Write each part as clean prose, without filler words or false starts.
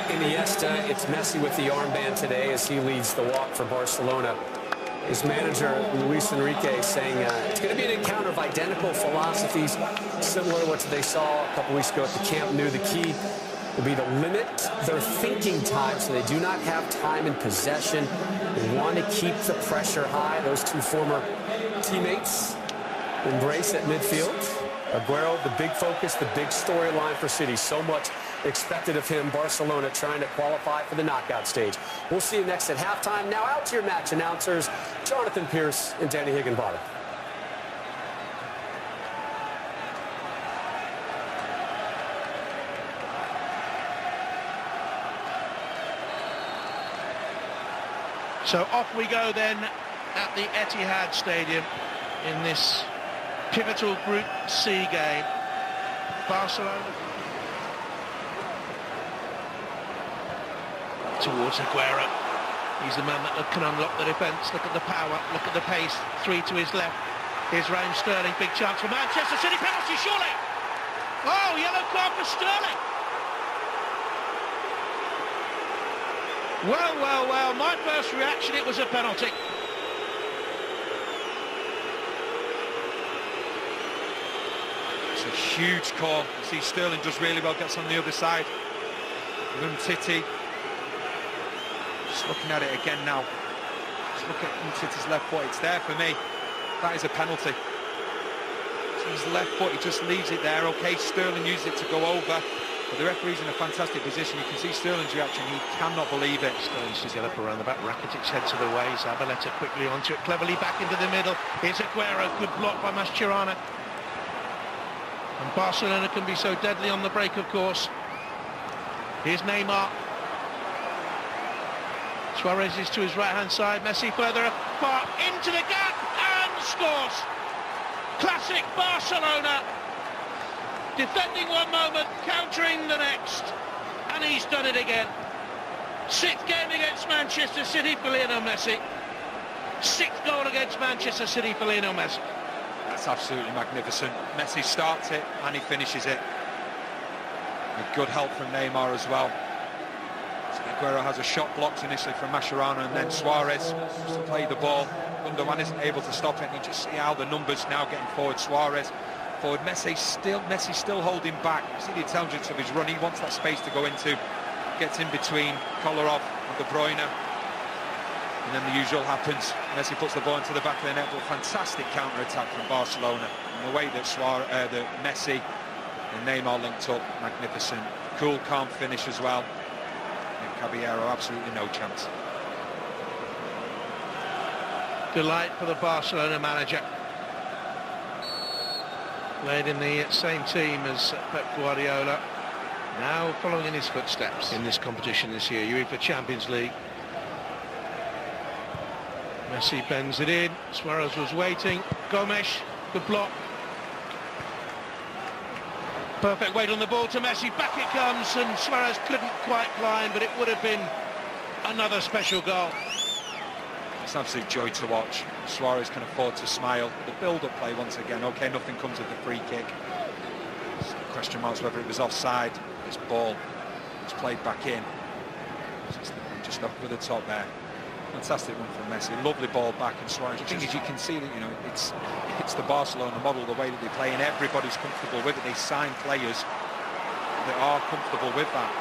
Iniesta. It's Messi with the armband today as he leads the walk for Barcelona. His manager, Luis Enrique, saying it's going to be an encounter of identical philosophies, similar to what they saw a couple weeks ago at the Camp Nou. The key will be to limit their thinking time so they do not have time in possession. They want to keep the pressure high. Those two former teammates embrace at midfield. Aguero, the big focus, the big storyline for City. So much expected of him. Barcelona trying to qualify for the knockout stage. We'll see you next at halftime. Now out to your match announcers, Jonathan Pierce and Danny Higginbottom. So off we go then at the Etihad Stadium in this pivotal Group C game. Barcelona towards Aguero. He's the man that can unlock the defence. Look at the power, look at the pace. Three to his left. Here's Raheem Sterling, big chance for Manchester City. Penalty, surely. Oh, yellow card for Sterling. Well, well, well, my first reaction, it was a penalty. It's a huge call. You see Sterling does really well, gets on the other side. Titi. Just looking at it again now. Just look at Titi's left foot. It's there for me. That is a penalty. So his left foot, he just leaves it there. Okay, Sterling used it to go over. But the referee's in a fantastic position. You can see Sterling's reaction. He cannot believe it. Sterling should get up around the back. Rakitic heads to the way. Zabaleta quickly onto it. Cleverly back into the middle. Here's Aguero. Good block by Mascherano. And Barcelona can be so deadly on the break, of course. Here's Neymar. Suarez is to his right-hand side. Messi further apart. Into the gap and scores. Classic Barcelona. Defending one moment, countering the next, and he's done it again. Sixth game against Manchester City for Lionel Messi. Sixth goal against Manchester City for Lionel Messi. That's absolutely magnificent. Messi starts it and he finishes it. With good help from Neymar as well. So Aguero has a shot blocked initially from Mascherano, and then Suarez just to play the ball. Gundogan isn't able to stop it, and you just see how the numbers now getting forward. Suarez forward, Messi still holding back. You see the intelligence of his run. He wants that space to go into. Gets in between Kolarov and De Bruyne. And then the usual happens. Messi puts the ball into the back of the net. But fantastic counter-attack from Barcelona. And the way that Messi and Neymar linked up, magnificent. Cool, calm finish as well. And Caballero, absolutely no chance. Delight for the Barcelona manager. Played in the same team as Pep Guardiola, now following in his footsteps in this competition this year, UEFA Champions League. Messi bends it in, Suarez was waiting, Gomes, good block. Perfect weight on the ball to Messi, back it comes, and Suarez couldn't quite climb, but it would have been another special goal. It's an absolute joy to watch. Suarez can afford to smile. The build-up play once again. Okay, nothing comes of the free kick. Question marks whether it was offside. This ball is played back in. Just over the top there. Fantastic one from Messi. Lovely ball back, and Suarez. The thing is, you can see that it's the Barcelona model, the way that they play, and everybody's comfortable with it. They sign players that are comfortable with that.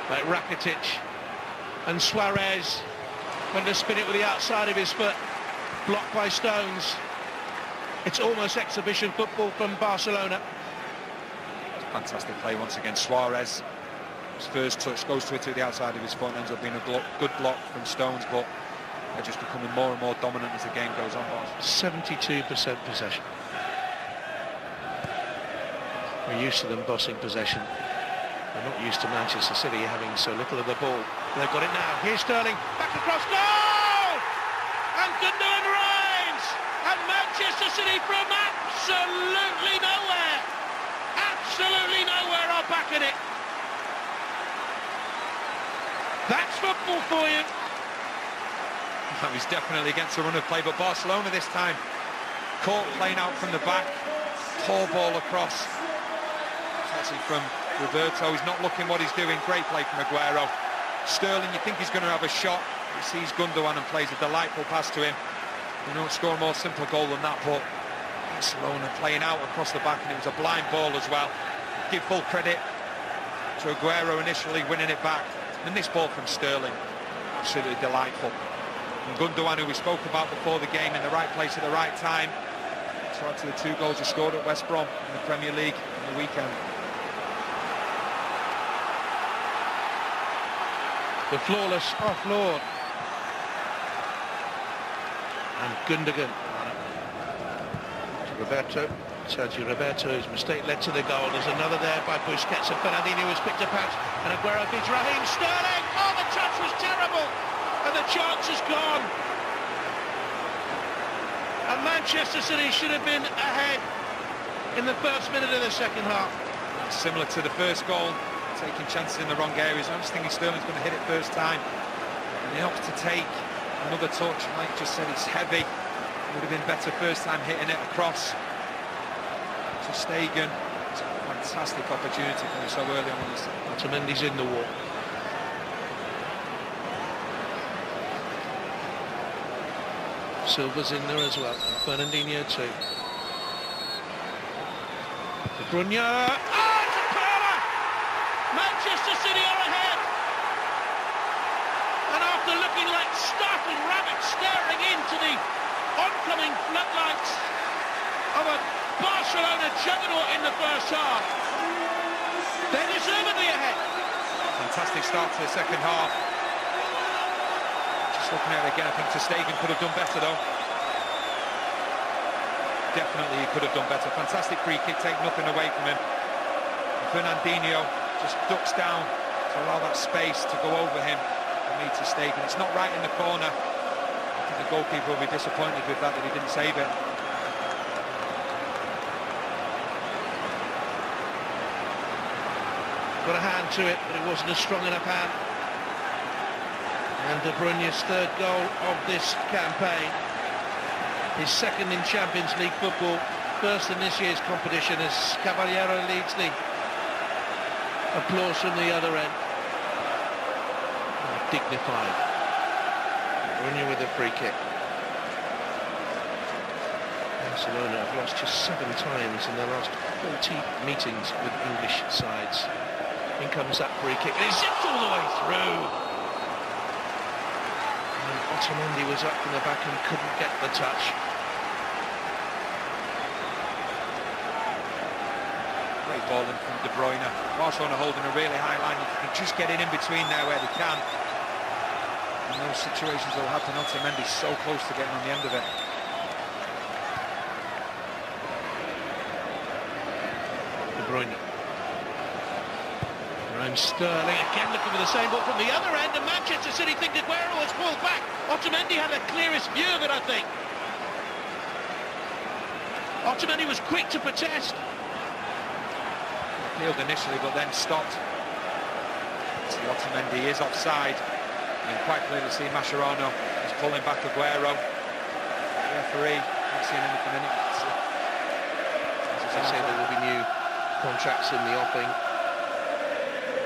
Like Rakitic and Suarez. Went to spin it with the outside of his foot, blocked by Stones. It's almost exhibition football from Barcelona. Fantastic play once again. Suarez, his first touch goes to it to the outside of his foot, and ends up being a good block from Stones, but they're just becoming more and more dominant as the game goes on. 72% possession. We're used to them bossing possession. We're not used to Manchester City having so little of the ball. They've got it now. Here's Sterling, back across, goal! And Gundogan reigns! And Manchester City from absolutely nowhere are back in it. That's football for you. That was definitely against the run of play, but Barcelona this time caught playing out from the back, poor ball across. It's actually from Roberto, he's not looking what he's doing. Great play from Aguero. Sterling, you think he's going to have a shot. He sees Gundogan and plays a delightful pass to him. You don't score a more simple goal than that, but Barcelona playing out across the back, and it was a blind ball as well. Give full credit to Aguero initially winning it back. And this ball from Sterling, absolutely delightful. And Gundogan, who we spoke about before the game, in the right place at the right time. To add to the 2 goals he scored at West Brom in the Premier League on the weekend. The flawless offload. And Gundogan. Roberto. Sergio Roberto's mistake led to the goal. There's another there by Busquets, and Fernandinho has picked up out. And Aguero beats Raheem Sterling. Oh, the touch was terrible. And the chance is gone. And Manchester City should have been ahead in the first minute of the second half. Similar to the first goal, taking chances in the wrong areas. I'm just thinking Sterling's going to hit it first time. And he opts to take another touch. Mike just said it's heavy. It would have been better first time hitting it across to Stegen. It's a fantastic opportunity for him so early on in this. Otamendi's in the wall. Silva's in there as well. And Fernandinho too. De Bruyne. Oh, it's a corner! Manchester City are ahead. And after looking like startled rabbits staring into the oncoming floodlights of a Barcelona juggernaut in the first half, they're deservedly ahead. Fantastic start to the second half. Just looking at it again, I think Ter Stegen could have done better though. Definitely he could have done better. Fantastic free kick, take nothing away from him. Fernandinho just ducks down to allow that space to go over him and meet Ter Stegen. It's not right in the corner. I think the goalkeeper will be disappointed with that he didn't save it. Got a hand to it, but it wasn't a strong enough hand. And De Bruyne's 3rd goal of this campaign. His 2nd in Champions League football, 1st in this year's competition as Caballero leads the applause from the other end. Oh, dignified. De Bruyne with a free kick. Barcelona have lost just 7 times in their last 40 meetings with English sides. In comes that free kick, and it's zipped all the way through. And Otamendi was up from the back and couldn't get the touch. Great ball in from De Bruyne. Barcelona holding a really high line. You can just get it in between there where they can. In those situations they'll have to Otamendi so close to getting on the end of it. De Bruyne. Sterling again looking for the same ball from the other end, and Manchester City think Aguero has pulled back. Otamendi had the clearest view of it, I think. Otamendi was quick to protest. Appealed initially, but then stopped. See, Otamendi is offside. You quite clearly see Mascherano is pulling back Aguero. The referee not seeing anything in it. They say there will be new contracts in the offing.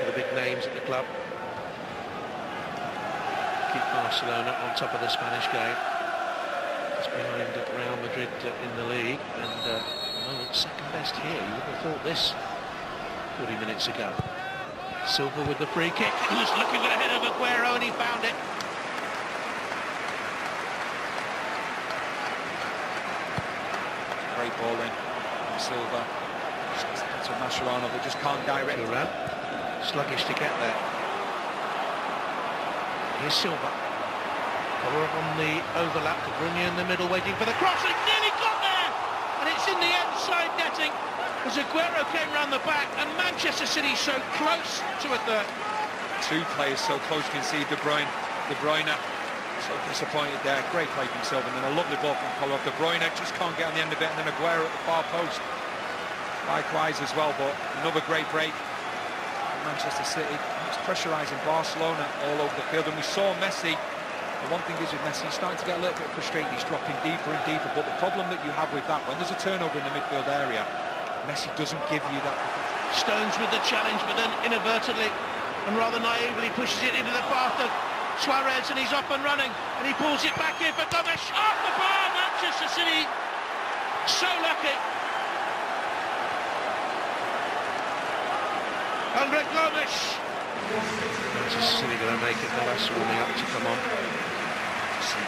The big names at the club. Keep Barcelona on top of the Spanish game. Just behind Real Madrid in the league, and at the moment 2nd best here. You would have thought this 40 minutes ago. Silva with the free kick. He was looking ahead of Aguero and he found it. Great ball in from Silva. To Mascherano, but just can't direct it. Sluggish to get there. Here's Silva. Collar on the overlap. De Bruyne in the middle waiting for the cross, and it nearly got there! And it's in the inside netting as Aguero came round the back, and Manchester City so close to a third. 2 players so close, you can see De Bruyne. So disappointed there. Great play from Silva, and then a lovely ball from Collar. De Bruyne just can't get on the end of it, and then Aguero at the far post. Likewise as well, but another great break. Manchester City was pressurising Barcelona all over the field, and we saw Messi. The one thing is with Messi, he's starting to get a little bit frustrated. He's dropping deeper and deeper, but the problem that you have with that, when there's a turnover in the midfield area, Messi doesn't give you that Stones with the challenge, but then inadvertently and rather naively pushes it into the path of Suarez, and he's up and running, and he pulls it back in for Gomes. Off the bar, Manchester City. So lucky. Andre Gomes. Manchester City going to make it the last warming up to come on.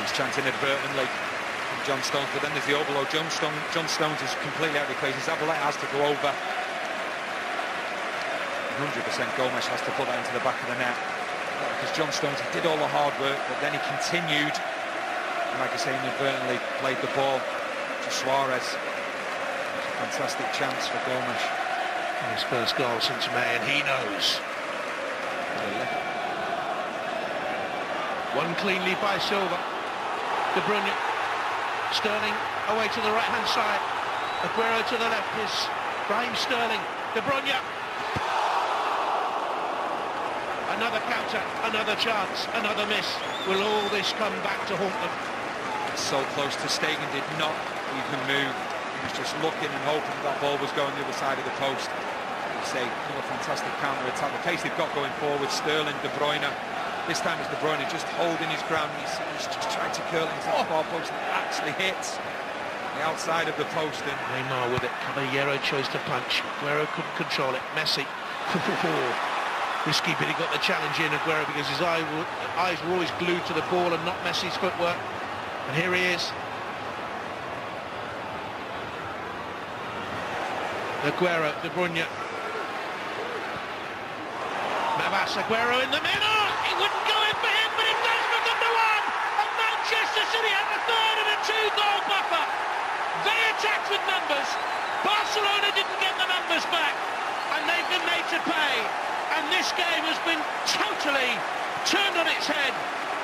He's chanting inadvertently from John Stones, but then there's the overload. John Stones is completely out of the equation. Zabaleta has to go over. 100% Gomes has to put that into the back of the net. Because John Stones, he did all the hard work, but then he continued, and like I say, inadvertently played the ball to Suarez. It's a fantastic chance for Gomes. His first goal since May, and he knows. One clean lead by Silva. De Bruyne. Sterling away to the right-hand side. Aguero to the left is Raheem Sterling. De Bruyne. Another counter, another chance, another miss. Will all this come back to haunt them? So close to Stegen, did not even move. He was just looking and hoping that ball was going the other side of the post. You say, another fantastic counter-attack. The pace they've got going forward, Sterling, De Bruyne. This time it's De Bruyne just holding his ground. He's just trying to curl it into the far post, and it actually hits the outside of the post. And Neymar with it. Caballero chose to punch. Aguero couldn't control it. Messi. Risky, but he got the challenge in, Aguero, because his eyes were always glued to the ball and not Messi's footwork. And here he is. Aguero, De Bruyne. Navas, Aguero in the middle. It wouldn't go in for him, but it does for Gundogan. And Manchester City have a third and a 2-goal buffer. They attacked with numbers. Barcelona didn't get the numbers back, and they've been made to pay. And this game has been totally turned on its head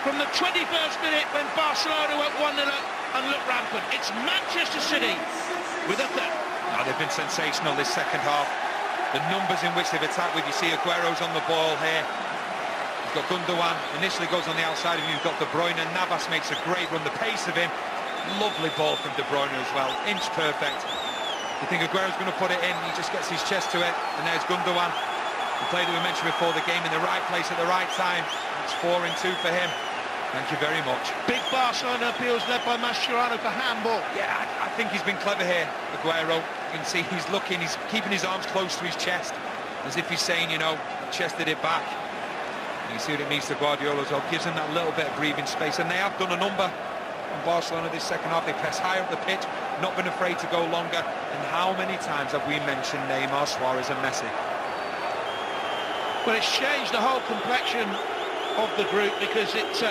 from the 21st minute when Barcelona went 1-0 and looked rampant. It's Manchester City with a third. Oh, they've been sensational this second half. The numbers in which they've attacked with, you see Aguero's on the ball here. You've got Gundogan, initially goes on the outside of him. You've got De Bruyne. Navas makes a great run. The pace of him, lovely ball from De Bruyne as well. Inch perfect. You think Aguero's going to put it in, he just gets his chest to it. And there's Gundogan. The play that we mentioned before the game, in the right place at the right time. It's 4-2 for him. Thank you very much. Big Barcelona appeals led by Mascherano for handball. Yeah, I think he's been clever here, Aguero. You can see he's looking, he's keeping his arms close to his chest, as if he's saying, you know, chested it back. And you see what it means to Guardiola as well. Gives him that little bit of breathing space, and they have done a number in Barcelona this second half. They press higher up the pitch, not been afraid to go longer. And how many times have we mentioned Neymar, Suarez and Messi? Well, it's changed the whole complexion of the group, because it's